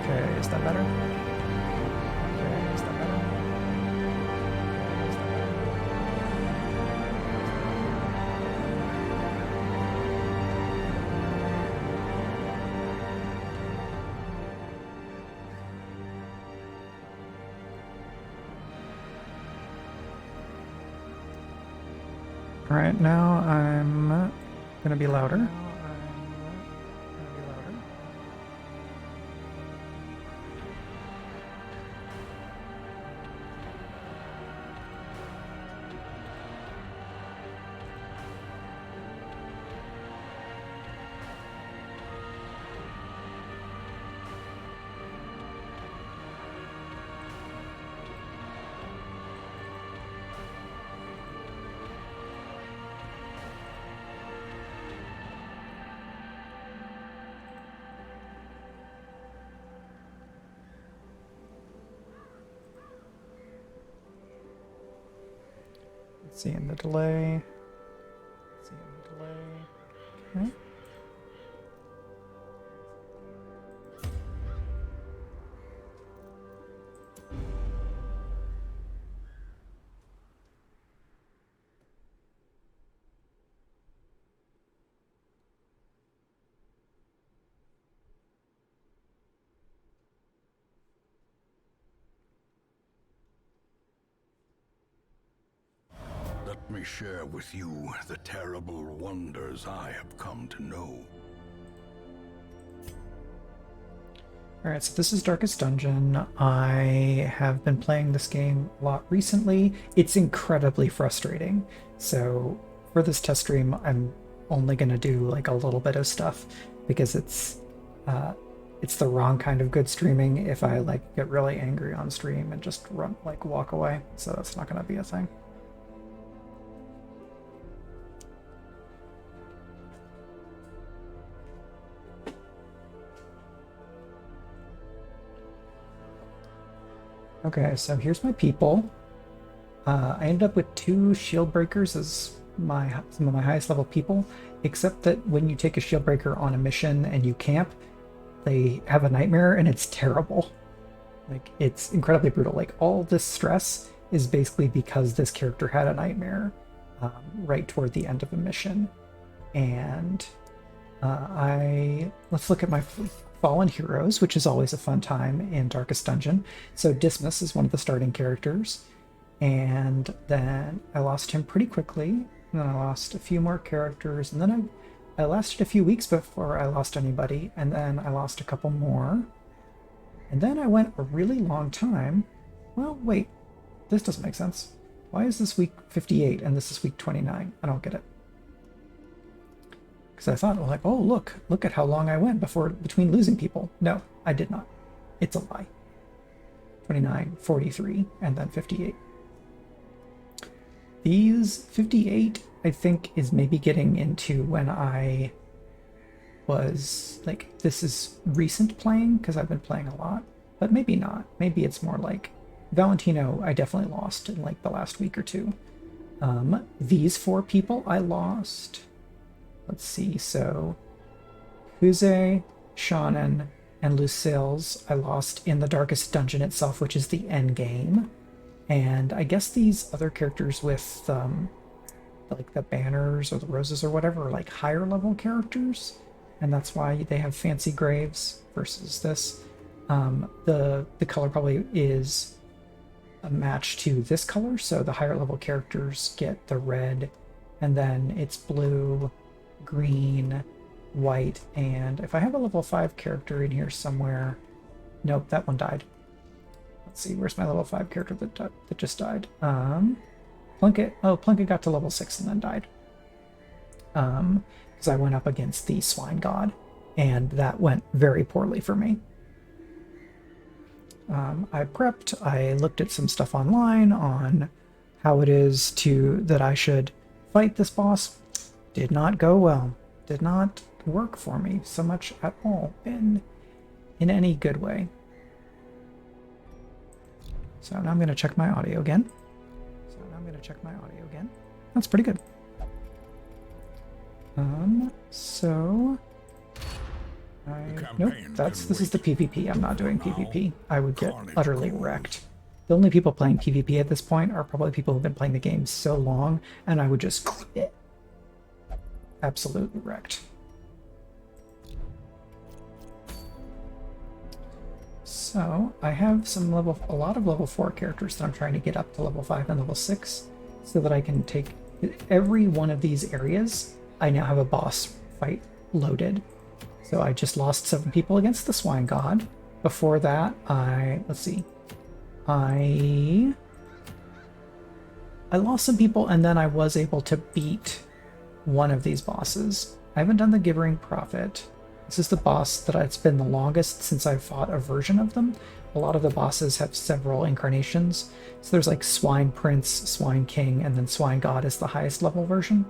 Okay, is that better? Okay, is that better? Okay, is that better? All right, now I'm gonna be louder. Let's see in the delay. Let's see in the delay. Okay. Let me share with you the terrible wonders I have come to know. Alright, so this is Darkest Dungeon. I have been playing this game a lot recently. It's incredibly frustrating. So for this test stream, I'm only going to do like a little bit of stuff because it's the wrong kind of good streaming if I like get really angry on stream and just run, like walk away. So that's not going to be a thing. Okay, so here's my people. I ended up with 2 shield breakers as some of my highest level people, except that when you take a shield breaker on a mission and you camp, they have a nightmare and it's terrible. Like, it's incredibly brutal. Like, all this stress is basically because this character had a nightmare right toward the end of a mission. And let's look at my fallen heroes, which is always a fun time in Darkest Dungeon. So Dismas is one of the starting characters, and then I lost him pretty quickly, and then I lost a few more characters, and then I lasted a few weeks before I lost anybody, and then I lost a couple more, and then I went a really long time. Well, wait, this doesn't make sense. Why is this week 58 and this is week 29? I don't get it. Because I thought, like, oh, look at how long I went between losing people. No, I did not. It's a lie. 29, 43, and then 58. These 58, I think, is maybe getting into when I was, like, this is recent playing, because I've been playing a lot, but maybe not. Maybe it's more like Valentino, I definitely lost in, like, the last week or two. These 4 people I lost. Let's see, so Huze, Shannon, and Lucille's I lost in the Darkest Dungeon itself, which is the end game. And I guess these other characters with like the banners or the roses or whatever are like higher level characters, and that's why they have fancy graves versus this. The color probably is a match to this color, so the higher level characters get the red, and then it's blue, green, white, and if I have a level 5 character in here somewhere, nope, that one died. Let's see, where's my level 5 character that just died? Plunkett. Oh, Plunkett got to level 6 and then died. Because I went up against the Swine God, and that went very poorly for me. I prepped, I looked at some stuff online on how it is that I should fight this boss. Did not go well. Did not work for me so much at all in any good way. So now I'm going to check my audio again. That's pretty good. So Nope, this is the PvP. I'm not doing PvP. I would get utterly wrecked. The only people playing PvP at this point are probably people who've been playing the game so long, and I would just get absolutely wrecked. So I have a lot of level 4 characters that I'm trying to get up to level 5 and level 6, so that I can take every one of these areas. I now have a boss fight loaded. So I just lost 7 people against the Swine God. Before that, I lost some people, and then I was able to beat one of these bosses. I haven't done the Gibbering Prophet. This is the boss that it's been the longest since I've fought a version of them. A lot of the bosses have several incarnations. So there's like Swine Prince, Swine King, and then Swine God is the highest level version.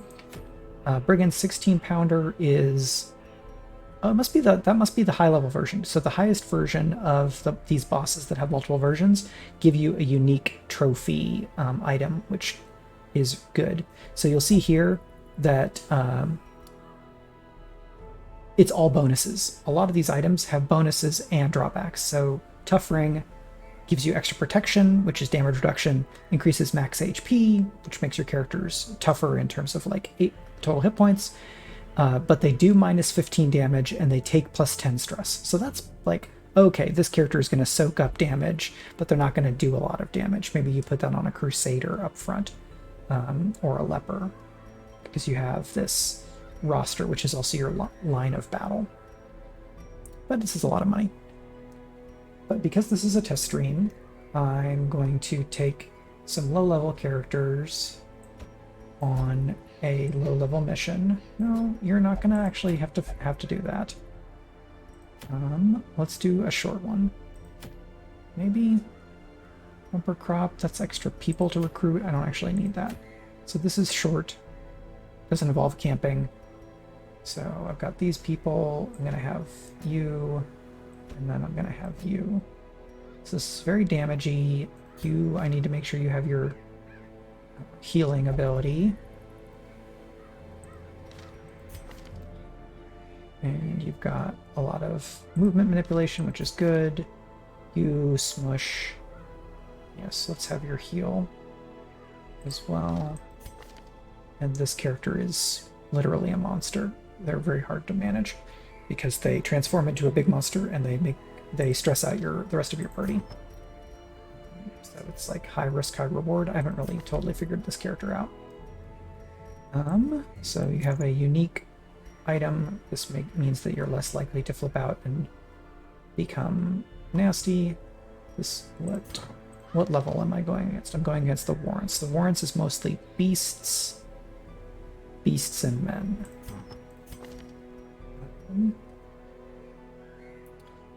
Brigand's 16 pounder is... Oh, that must be the high level version. So the highest version of these bosses that have multiple versions give you a unique trophy item, which is good. So you'll see here that it's all bonuses. A lot of these items have bonuses and drawbacks. So Tough Ring gives you extra protection, which is damage reduction, increases max HP, which makes your characters tougher in terms of like 8 total hit points. But they do minus 15 damage and they take plus 10 stress. So that's like, okay, this character is going to soak up damage, but they're not going to do a lot of damage. Maybe you put that on a Crusader up front, or a Leper, because you have this roster, which is also your line of battle. But this is a lot of money. But because this is a test stream, I'm going to take some low-level characters on a low-level mission. No, you're not gonna actually have to do that. Let's do a short one. Maybe bumper crop. That's extra people to recruit. I don't actually need that. So this is short. Doesn't involve camping. So I've got these people. I'm gonna have you, and then I'm gonna have you. This is very damagey. You, I need to make sure you have your healing ability. And you've got a lot of movement manipulation, which is good. You smush. Yes, let's have your heal as well. And this character is literally a monster. They're very hard to manage because they transform into a big monster and they stress out the rest of your party. So it's like high risk, high reward. I haven't really totally figured this character out. So you have a unique item. This means that you're less likely to flip out and become nasty. What level am I going against? I'm going against the Warrants. The Warrants is mostly beasts and men.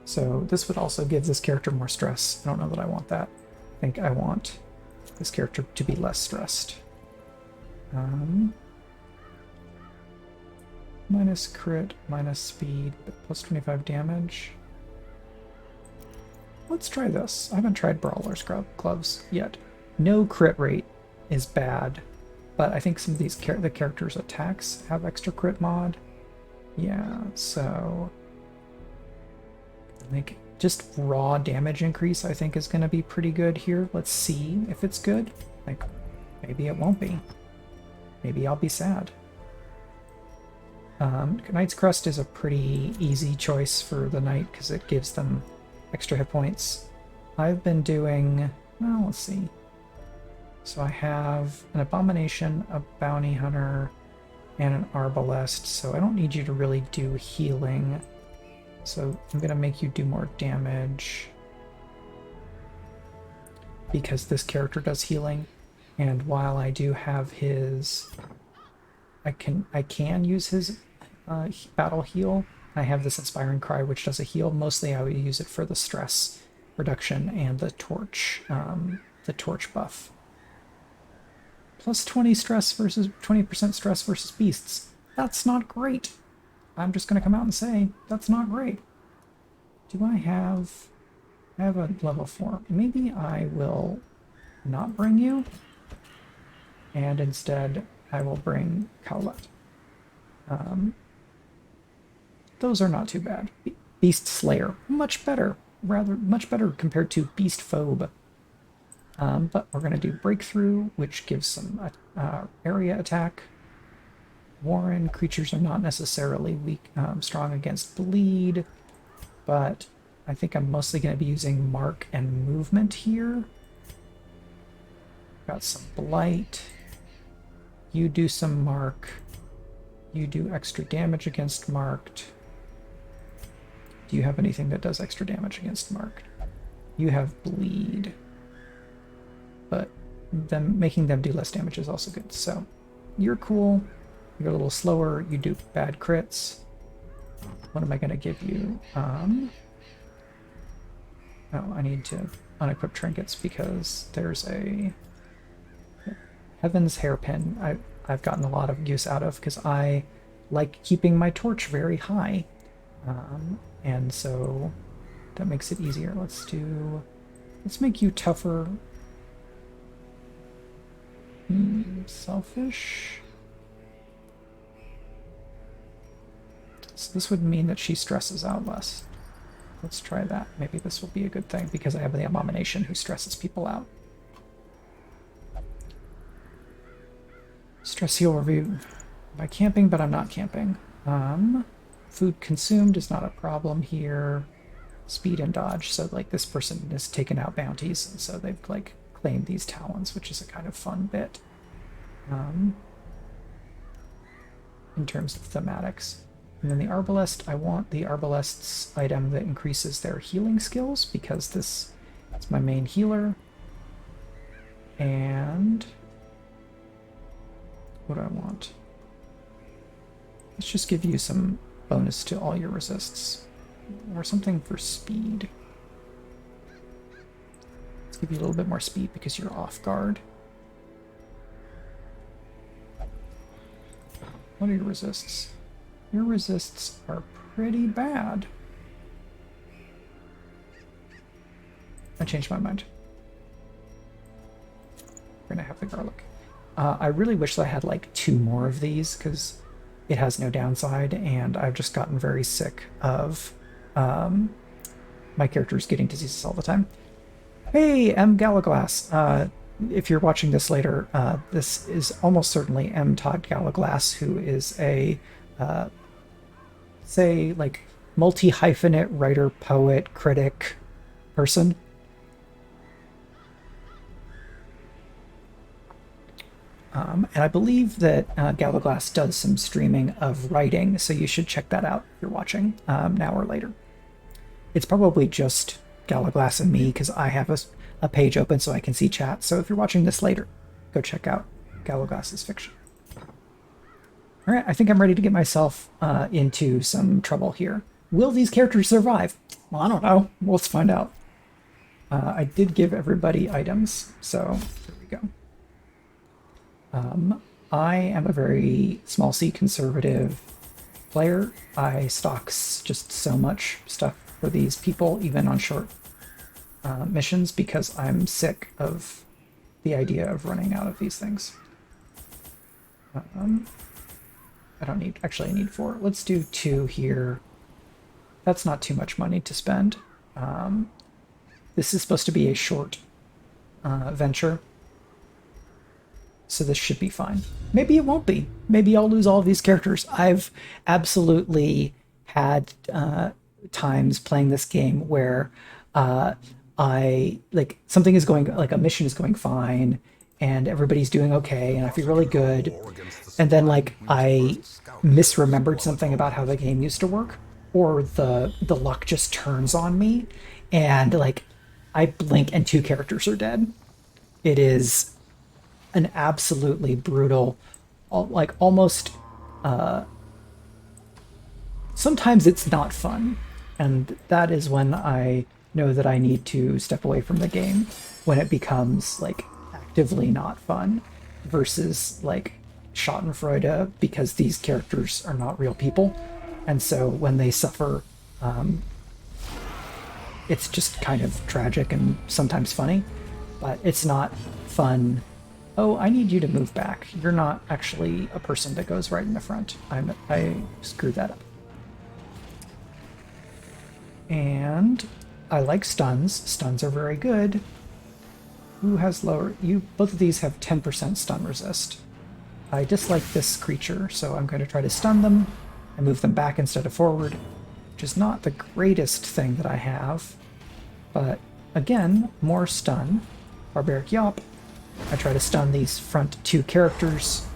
So this would also give this character more stress. I don't know that I want that. I think I want this character to be less stressed. Minus crit, minus speed, but plus 25 damage. Let's try this. I haven't tried Brawler's Gloves yet. No crit rate is bad, but I think some of these the characters' attacks have extra crit mod. Yeah, so I think just raw damage increase I think is going to be pretty good here. Let's see if it's good. Like, maybe it won't be. Maybe I'll be sad. Knight's Crest is a pretty easy choice for the knight because it gives them extra hit points. I've been doing, well, let's see. So I have an Abomination, a Bounty Hunter, and an Arbalest, so I don't need you to really do healing. So I'm going to make you do more damage because this character does healing. And while I do have his... I can use his battle heal. I have this Inspiring Cry, which does a heal. Mostly I would use it for the stress reduction and the torch buff. Plus 20 stress versus 20% stress versus beasts. That's not great. I'm just going to come out and say that's not great. Do I have a level 4? Maybe I will not bring you, and instead I will bring Cowlet. those are not too bad. Beast Slayer, much better. Rather, much better compared to Beast Phobe. But we're going to do Breakthrough, which gives some area attack. Warren, creatures are not necessarily weak, strong against bleed, but I think I'm mostly going to be using Mark and Movement here. Got some Blight. You do some Mark. You do extra damage against Marked. Do you have anything that does extra damage against Marked? You have Bleed. But making them do less damage is also good. So you're cool. You're a little slower. You do bad crits. What am I going to give you? Oh, I need to unequip trinkets because there's a Heaven's Hairpin I've gotten a lot of use out of because I like keeping my torch very high. And so that makes it easier. Let's make you tougher. Selfish. So this would mean that she stresses out less. Let's try that. Maybe this will be a good thing because I have the Abomination who stresses people out. Stress heal review by camping, but I'm not camping. Food consumed is not a problem here. Speed and dodge. So like this person has taken out bounties, and so they've like claimed these talons, which is a kind of fun bit. In terms of thematics. And then the Arbalest, I want the Arbalest's item that increases their healing skills because this is my main healer. And what do I want? Let's just give you some bonus to all your resists. Or something for speed. Let's give you a little bit more speed because you're off guard. What are your resists? Your resists are pretty bad. I changed my mind. We're gonna have the garlic. I really wish that I had like 2 more of these because it has no downside, and I've just gotten very sick of my characters getting diseases all the time. Hey, M. Galaglass. If you're watching this later, this is almost certainly M. Todd Galaglass, who is a, say, like, multi-hyphenate writer, poet, critic person. And I believe that Galaglass does some streaming of writing, so you should check that out if you're watching now or later. It's probably just Galaglass and me because I have a page open so I can see chat. So if you're watching this later, go check out Galaglass's fiction. All right, I think I'm ready to get myself into some trouble here. Will these characters survive? Well, I don't know. Let's find out. I did give everybody items, so there we go. I am a very small C conservative player. I stock just so much stuff for these people, even on short missions, because I'm sick of the idea of running out of these things. I don't need, actually I need 4. Let's do 2 here. That's not too much money to spend. This is supposed to be a short venture, so this should be fine. Maybe it won't be. Maybe I'll lose all of these characters. I've absolutely had times playing this game where I, like, something is going, like a mission is going fine, and everybody's doing okay, and I feel really good, and then, like, I misremembered something about how the game used to work, or the luck just turns on me, and, like, I blink and 2 characters are dead. It is an absolutely brutal, like, almost, sometimes it's not fun, and that is when I know that I need to step away from the game, when it becomes, like, actively not fun, versus, like, Schadenfreude, because these characters are not real people, and so when they suffer, it's just kind of tragic and sometimes funny, but it's not fun. Oh, I need you to move back. You're not actually a person that goes right in the front. I screwed that up. And I like stuns. Stuns are very good. Who has lower? Both of these have 10% stun resist. I dislike this creature, so I'm going to try to stun them and move them back instead of forward, which is not the greatest thing that I have. But again, more stun. Barbaric Yawp. I try to stun these front 2 characters.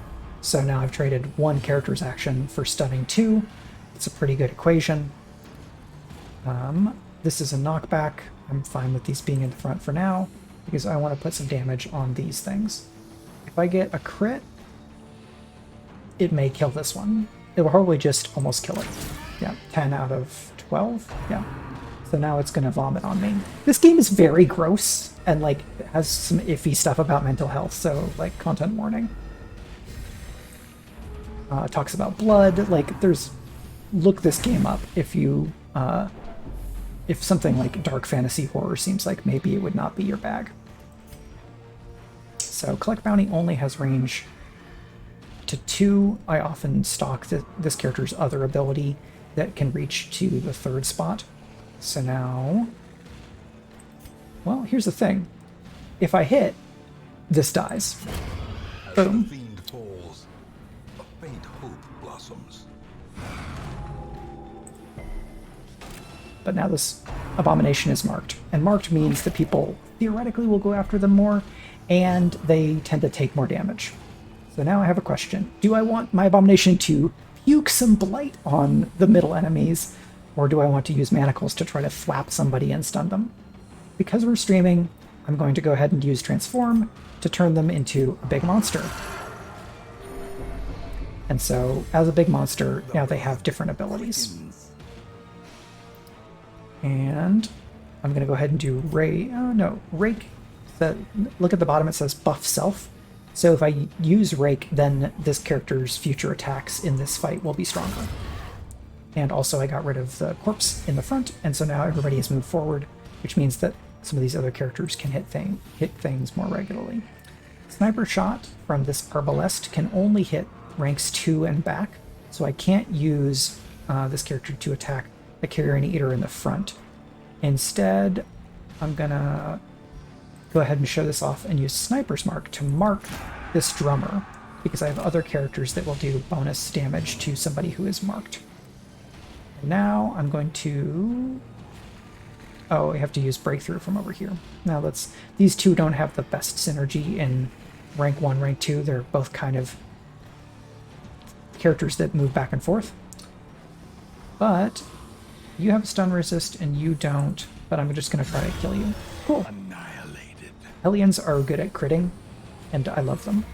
So now I've traded 1 character's action for stunning 2. It's a pretty good equation. This is a knockback. I'm fine with these being in the front for now, because I want to put some damage on these things. If I get a crit, it may kill this one. It will probably just almost kill it. Yeah, 10 out of 12. Yeah. So now it's going to vomit on me. This game is very gross and like has some iffy stuff about mental health, so like content warning. Talks about blood. Like there's, look this game up if you if something like dark fantasy horror seems like maybe it would not be your bag. So collect bounty only has range to 2. I often stock this character's other ability that can reach to the 3rd spot. So now, well, here's the thing. If I hit, this dies. Boom. Fiend falls, a faint hope blossoms. But now this abomination is marked. And marked means that people theoretically will go after them more, and they tend to take more damage. So now I have a question. Do I want my abomination to puke some blight on the middle enemies, or do I want to use manacles to try to thwap somebody and stun them? Because we're streaming, I'm going to go ahead and use transform to turn them into a big monster. And so, as a big monster, now they have different abilities. And I'm going to go ahead and do Rake. Look at the bottom, it says buff self. So if I use Rake, then this character's future attacks in this fight will be stronger. And also I got rid of the corpse in the front, and so now everybody has moved forward, which means that some of these other characters can hit things more regularly. Sniper shot from this Arbalest can only hit ranks 2 and back, so I can't use this character to attack the Carrion Eater in the front. Instead, I'm gonna go ahead and show this off and use Sniper's Mark to mark this drummer, because I have other characters that will do bonus damage to somebody who is marked. And now I'm going to... Oh, I have to use Breakthrough from over here. Now these two don't have the best synergy in rank 1, rank 2. They're both kind of characters that move back and forth. But you have stun resist and you don't, but I'm just going to try to kill you. Cool. Annihilated. Hellions are good at critting, and I love them.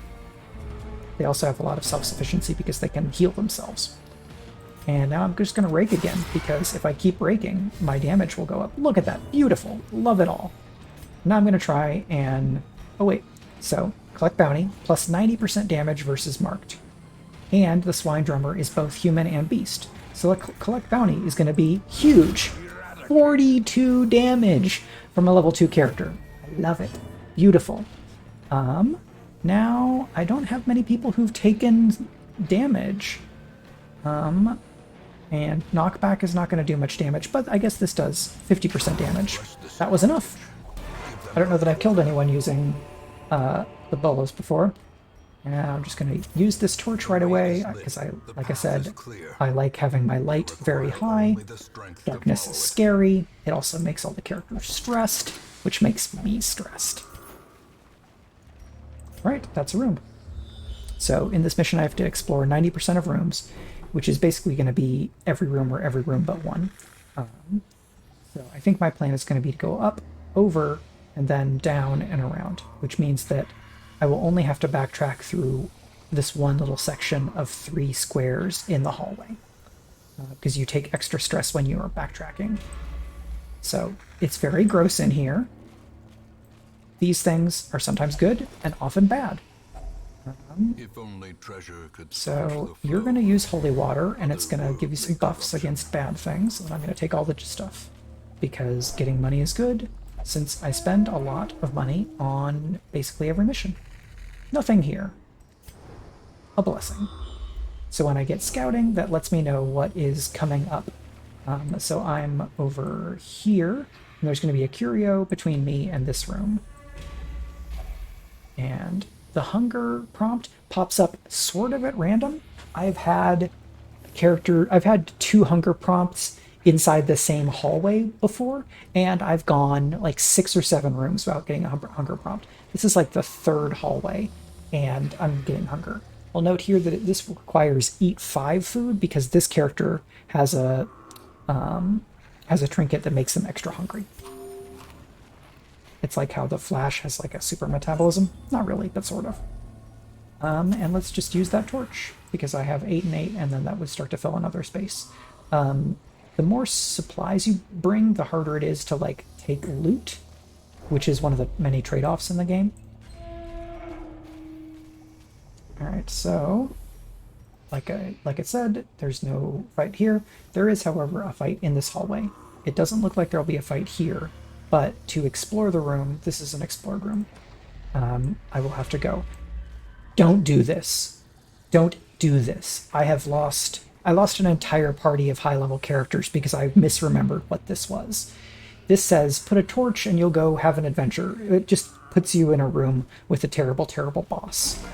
They also have a lot of self-sufficiency because they can heal themselves. And now I'm just going to rake again, because if I keep raking, my damage will go up. Look at that. Beautiful. Love it all. Now I'm going to try and... Oh, wait. So, collect bounty, plus 90% damage versus marked. And the swine drummer is both human and beast. So collect bounty is going to be huge. 42 damage from a level 2 character. I love it. Beautiful. Now, I don't have many people who've taken damage. And knockback is not going to do much damage, but I guess this does 50% damage. That was enough. I don't know that I've killed anyone using the bolos before. And I'm just going to use this torch right away, because like I said, I like having my light very high. Darkness is scary. It also makes all the characters stressed, which makes me stressed. Right, that's a room. So in this mission I have to explore 90% of rooms, which is basically going to be every room or every room but one. So I think my plan is going to be to go up, over, and then down and around, which means that I will only have to backtrack through this one little section of 3 squares in the hallway, because you take extra stress when you are backtracking. So it's very gross in here. These things are sometimes good and often bad. If only treasure could So you're going to use holy water, and it's going to give you some buffs against bad things, and I'm going to take all the stuff, because getting money is good, since I spend a lot of money on basically every mission. Nothing here. A blessing. So when I get scouting, that lets me know what is coming up So I'm over here, and there's going to be a curio between me and this room. And the hunger prompt pops up sort of at random. I've had two hunger prompts inside the same hallway before, and I've gone like 6 or 7 rooms without getting a hunger prompt. This is like the third hallway, and I'm getting hunger. I'll note here that this requires eat 5 food because this character has a trinket that makes them extra hungry. It's like how the Flash has like a super metabolism. Not really, but sort of. And let's just use that torch because I have 8 and 8, and then that would start to fill another space. The more supplies you bring, the harder it is to like take loot, which is one of the many trade-offs in the game. All right, so like it said, there's no fight here. There is, however, a fight in this hallway. It doesn't look like there'll be a fight here, but to explore the room, this is an explored room. I will have to go. Don't do this. Don't do this. I lost an entire party of high-level characters because I misremembered what this was. This says, put a torch and you'll go have an adventure. It just puts you in a room with a terrible, terrible boss.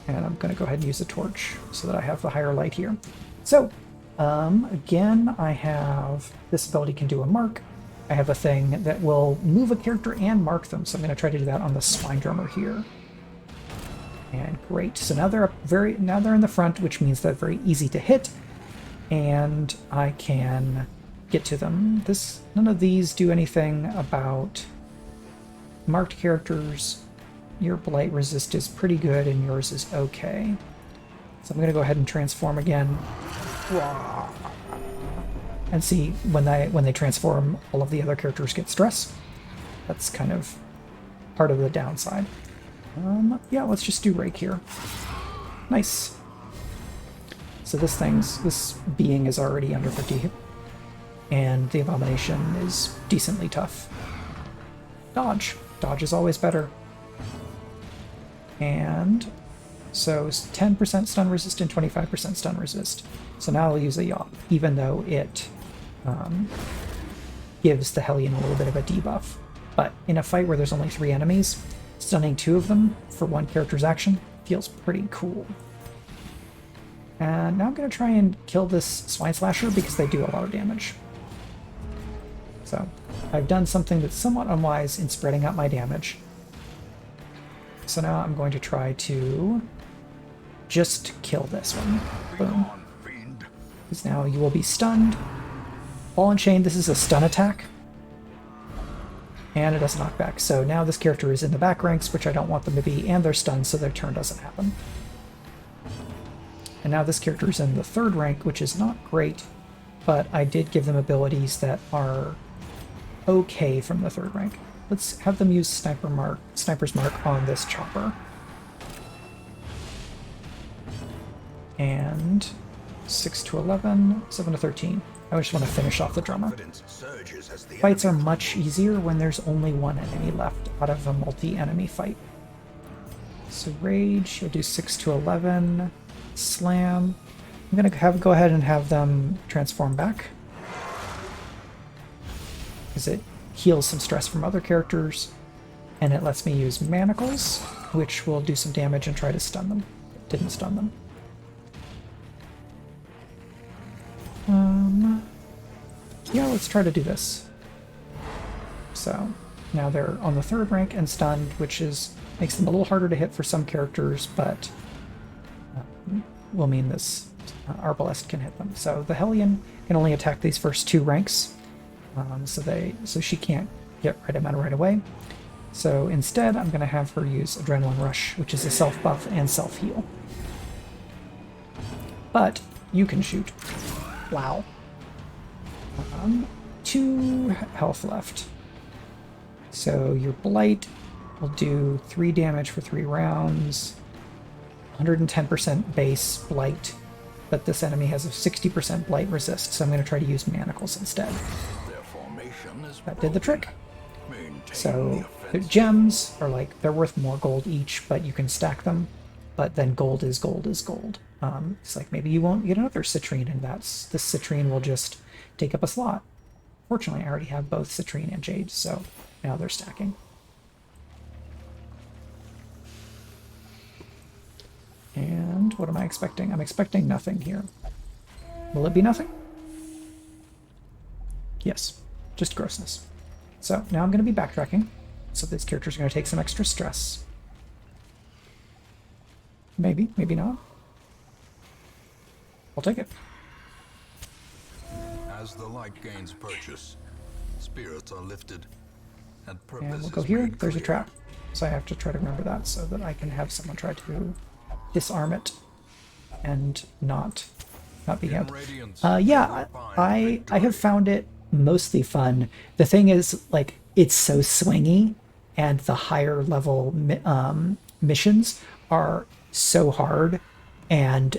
And I'm going to go ahead and use a torch so that I have the higher light here. So, again, I have this ability can do a mark. I have a thing that will move a character and mark them, so I'm going to try to do that on the spine drummer here. And great. So now they're in the front, which means they're very easy to hit, and I can get to them. None of these do anything about marked characters. Your blight resist is pretty good, and yours is okay. So I'm going to go ahead and transform again. And see, when they transform, all of the other characters get stress. That's kind of part of the downside. Yeah, let's just do Rake here. Nice. So this being is already under 50 hit, and the Abomination is decently tough. Dodge. Dodge is always better. And so 10% stun resist and 25% stun resist. So now I'll use a yaw, even though it gives the Hellion a little bit of a debuff. But in a fight where there's only 3 enemies, stunning 2 of them for one character's action feels pretty cool. And now I'm going to try and kill this Swine Slasher because they do a lot of damage. So I've done something that's somewhat unwise in spreading out my damage. So now I'm going to try to just kill this one. Boom. Because now you will be stunned. Ball and Chain, this is a stun attack. And it does knockback. So now this character is in the back ranks, which I don't want them to be, and they're stunned, so their turn doesn't happen. And now this character is in the 3rd rank, which is not great, but I did give them abilities that are okay from the 3rd rank. Let's have them use Sniper's Mark on this chopper. And 6 to 11, 7 to 13. I just want to finish off the drummer. Fights are much easier when there's only one enemy left out of a multi-enemy fight. So Rage, you'll do 6 to 11. Slam. I'm going to go ahead and have them transform back, because it heals some stress from other characters, and it lets me use Manacles, which will do some damage and try to stun them. It didn't stun them. Yeah, let's try to do this. So now they're on the 3rd rank and stunned, which makes them a little harder to hit for some characters, but will mean this Arbalest can hit them. So the Hellion can only attack these first 2 ranks, so she can't get rid of them right away. So instead, I'm going to have her use Adrenaline Rush, which is a self-buff and self-heal. But you can shoot. Wow. 2 health left. So your Blight will do 3 damage for 3 rounds. 110% base Blight, but this enemy has a 60% Blight resist, so I'm going to try to use Manacles instead. That did the trick. So the gems are they're worth more gold each, but you can stack them, but then gold is gold is gold. It's like maybe you won't get another citrine, and this citrine will just take up a slot. Fortunately, I already have both citrine and jade, so now they're stacking. And what am I expecting? I'm expecting nothing here. Will it be nothing? Yes, just grossness. So now I'm going to be backtracking, so these characters are going to take some extra stress. Maybe, maybe not. I'll take it. As the light gains purchase, spirits are lifted, and purpose And we'll go is here. made There's a clear. trap. So I have to try to remember that so that I can have someone try to disarm it and not be In held. Radiance, Yeah, I have found it mostly fun. The thing is, like, it's so swingy, and the higher level missions are so hard, and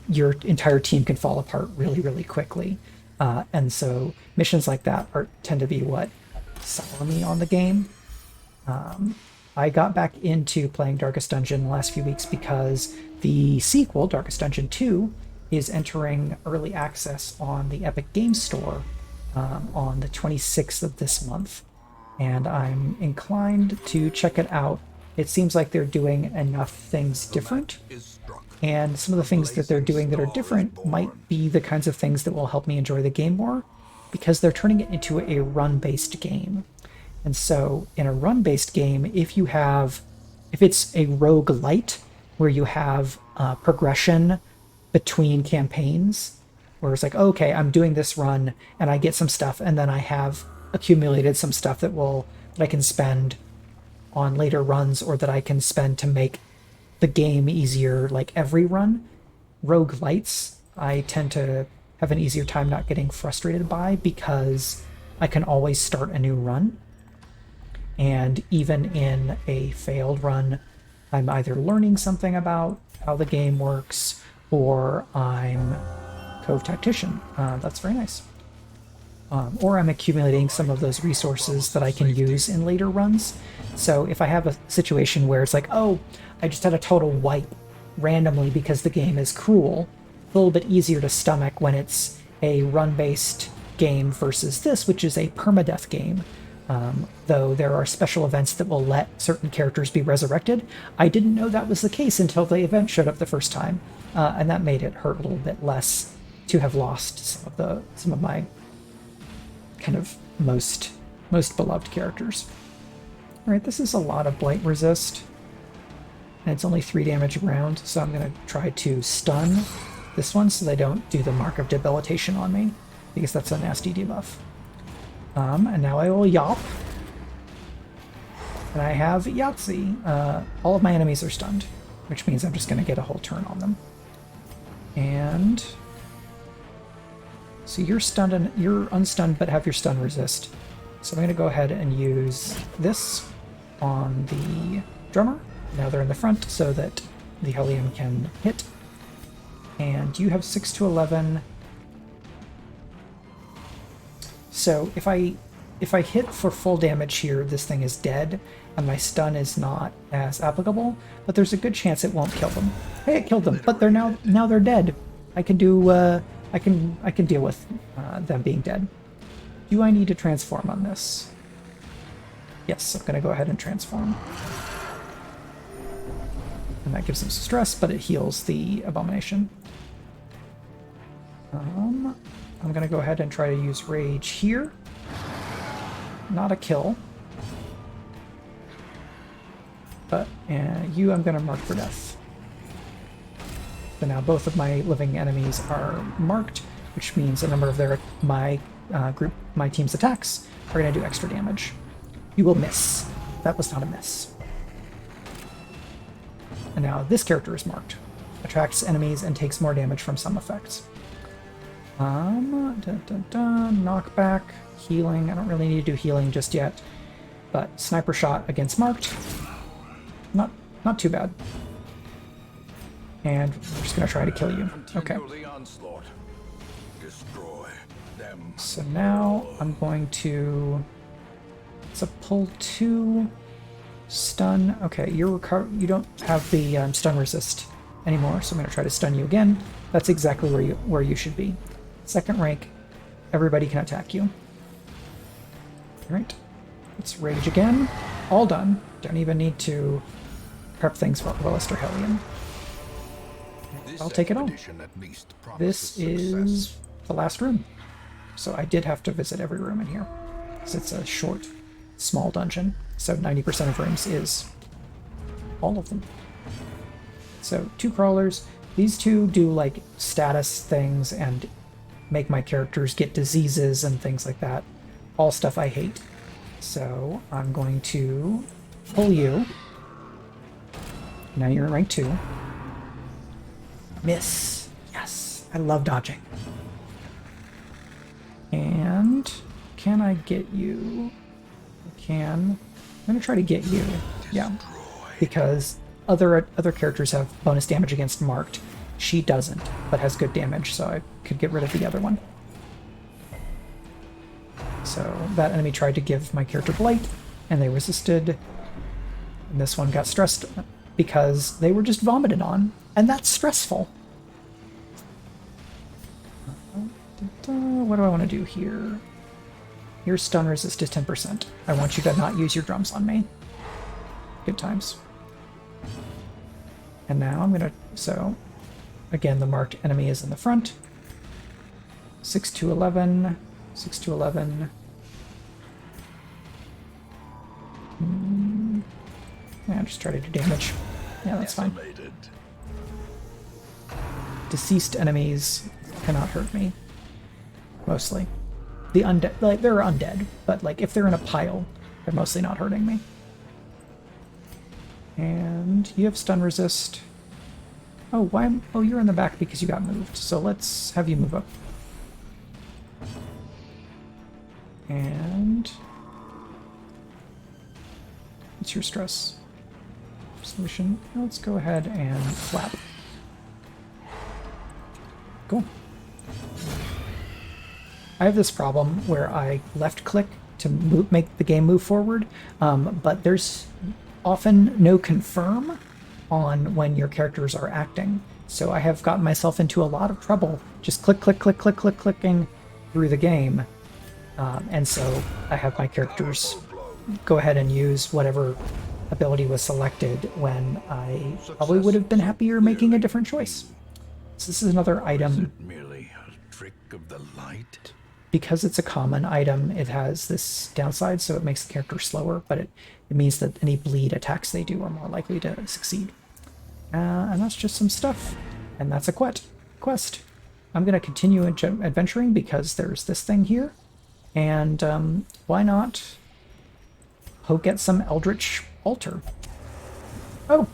your entire team can fall apart really, really quickly. And so missions like that tend to be what sell me on the game. I got back into playing Darkest Dungeon the last few weeks because the sequel, Darkest Dungeon 2, is entering early access on the Epic Games Store on the 26th of this month. And I'm inclined to check it out. It seems like they're doing enough things different. is struck. And some of the things that they're doing that are different might be the kinds of things that will help me enjoy the game more, because they're turning it into a run-based game. And so in a run-based game, if it's a roguelite where you have progression between campaigns, where it's like, okay, I'm doing this run and I get some stuff, and then I have accumulated some stuff that I can spend on later runs, or that I can spend to make the game easier, like every run. Roguelites, I tend to have an easier time not getting frustrated by, because I can always start a new run. And even in a failed run, I'm either learning something about how the game works, or I'm Cove Tactician. That's very nice. Or I'm accumulating some of those resources that I can use in later runs. So if I have a situation where it's like, oh, I just had a total wipe randomly because the game is cruel, a little bit easier to stomach when it's a run-based game versus this, which is a permadeath game. Though there are special events that will let certain characters be resurrected. I didn't know that was the case until the event showed up the first time, and that made it hurt a little bit less to have lost some of my kind of most beloved characters. All right, this is a lot of blight resist, and it's only 3 damage a round, so I'm going to try to stun this one so they don't do the Mark of Debilitation on me, because that's a nasty debuff. And now I will Yop. And I have Yahtzee. All of my enemies are stunned, which means I'm just going to get a whole turn on them. And so you're stunned and you're unstunned, but have your stun resist. So I'm going to go ahead and use this on the drummer. Now they're in the front so that the Hellion can hit. And you have 6 to 11. So if I hit for full damage here, this thing is dead, and my stun is not as applicable. But there's a good chance it won't kill them. Hey, it killed them, but they're now they're dead. I can do I can deal with them being dead. Do I need to transform on this? Yes, I'm gonna go ahead and transform. And that gives them some stress, but it heals the abomination. I'm gonna go ahead and try to use rage here. Not a kill. But you I'm gonna mark for death. So now both of my living enemies are marked, which means a number of my team's attacks are gonna do extra damage. You will miss. That was not a miss. And now this character is marked. Attracts enemies and takes more damage from some effects. Knockback, healing. I don't really need to do healing just yet, but sniper shot against marked. Not too bad. And we're just gonna try to kill you. Okay. Destroy them. So now I'm going to. It's a pull 2 stun. Okay, you don't have the stun resist anymore, so I'm going to try to stun you again. That's exactly where you should be. Second rank, everybody can attack you. Alright, let's rage again. All done. Don't even need to prep things for Willist or Hellion. I'll take it all. This is the last room. So I did have to visit every room in here, because it's a short, small dungeon. So 90% of rooms is all of them. So 2 crawlers. These 2 do like status things and make my characters get diseases and things like that. All stuff I hate. So I'm going to pull you. Now you're in rank 2. Miss. Yes. I love dodging. And can I get you? I can. I'm going to try to get you. Yeah. Because other characters have bonus damage against marked. She doesn't, but has good damage, so I could get rid of the other one. So that enemy tried to give my character Blight, and they resisted. And this one got stressed because they were just vomited on, and that's stressful. What do I want to do here? Your stun resist is 10%. I want you to not use your drums on me. Good times. And now I'm gonna, so again, the marked enemy is in the front. 6 to 11, 6 to 11. Yeah, just try to do damage. Yeah, that's fine. Deceased enemies cannot hurt me. Mostly. The undead, like, they're undead, but like if they're in a pile, they're mostly not hurting me. And you have stun resist. Oh, why? Oh, you're in the back because you got moved. So let's have you move up. And what's your stress? Solution. Let's go ahead and flap. Cool. I have this problem where I left click to make the game move forward, but there's often no confirm on when your characters are acting. So I have gotten myself into a lot of trouble just clicking through the game. And so I have my characters go ahead and use whatever ability was selected when I probably would have been happier making a different choice. So this is another item. Is it merely a trick of the light? Because it's a common item, it has this downside, so it makes the character slower, but it means that any bleed attacks they do are more likely to succeed. And that's just some stuff. And that's a quest. I'm going to continue adventuring because there's this thing here. And why not poke at some Eldritch Altar? Oh,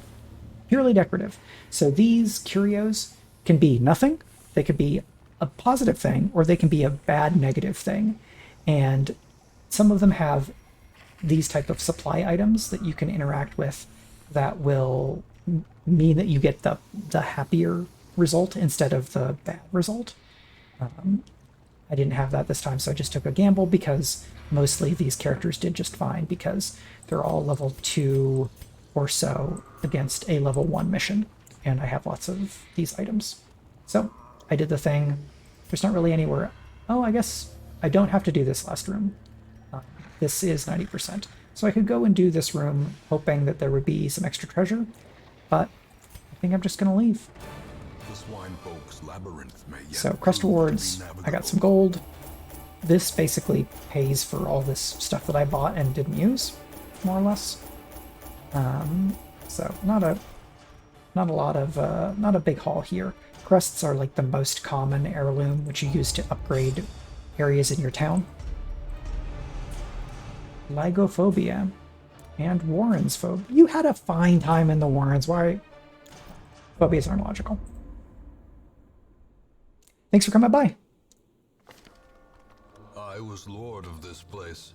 purely decorative. So these curios can be nothing. They could be a positive thing, or they can be a bad negative thing. And some of them have these type of supply items that you can interact with that will mean that you get the happier result instead of the bad result. I didn't have that this time, so I just took a gamble because mostly these characters did just fine because they're all level 2 or so against a level 1 mission, and I have lots of these items. So I did the thing. There's not really anywhere. Oh, I guess I don't have to do this last room. This is 90%. So I could go and do this room hoping that there would be some extra treasure, but I think I'm just going to leave. So crest rewards, I got some gold. This basically pays for all this stuff that I bought and didn't use, more or less. So not a big haul here. Crests are like the most common heirloom, which you use to upgrade areas in your town. Lygophobia and Warren's phobia. You had a fine time in the Warrens. Why? Phobias aren't logical. Thanks for coming by. I was lord of this place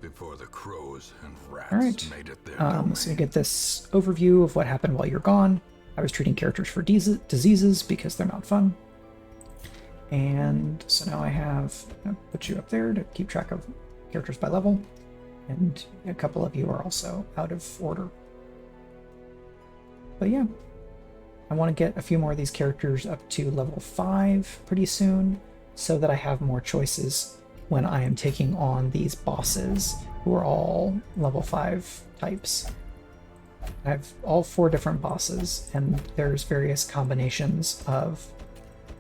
before the crows and rats made it their So you get this overview of what happened while you're gone. I was treating characters for diseases because they're not fun. And so now I have put you up there to keep track of characters by level. And a couple of you are also out of order. But yeah, I want to get a few more of these characters up to level 5 pretty soon, so that I have more choices when I am taking on these bosses who are all level 5 types. I have all 4 different bosses, and there's various combinations of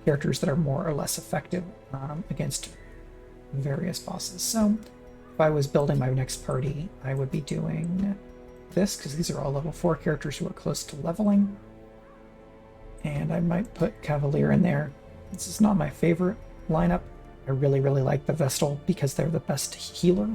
characters that are more or less effective against various bosses. So if I was building my next party, I would be doing this, because these are all level 4 characters who are close to leveling. And I might put Cavalier in there. This is not my favorite lineup. I really like the Vestal because they're the best healer.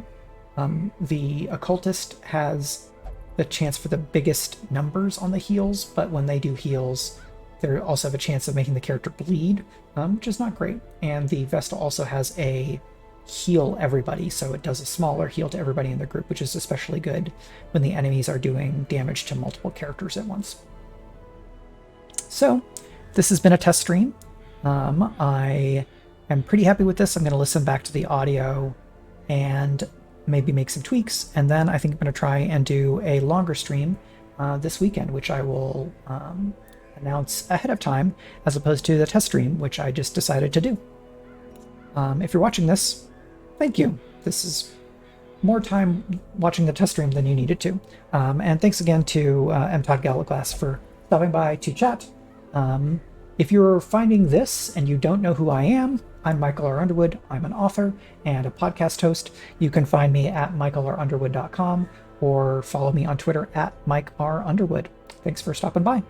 The Occultist has the chance for the biggest numbers on the heals, but when they do heals, they also have a chance of making the character bleed, which is not great. And the Vestal also has a heal everybody, so it does a smaller heal to everybody in the group, which is especially good when the enemies are doing damage to multiple characters at once. So this has been a test stream. I am pretty happy with this. I'm going to listen back to the audio and maybe make some tweaks, and then I think I'm going to try and do a longer stream this weekend, which I will announce ahead of time, as opposed to the test stream, which I just decided to do. If you're watching this, thank you. This is more time watching the test stream than you needed to. And thanks again to MTOD Galaglass for stopping by to chat. If you're finding this and you don't know who I am, I'm Michael R. Underwood. I'm an author and a podcast host. You can find me at michaelrunderwood.com or follow me on Twitter at Mike R. Underwood. Thanks for stopping by.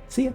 See ya.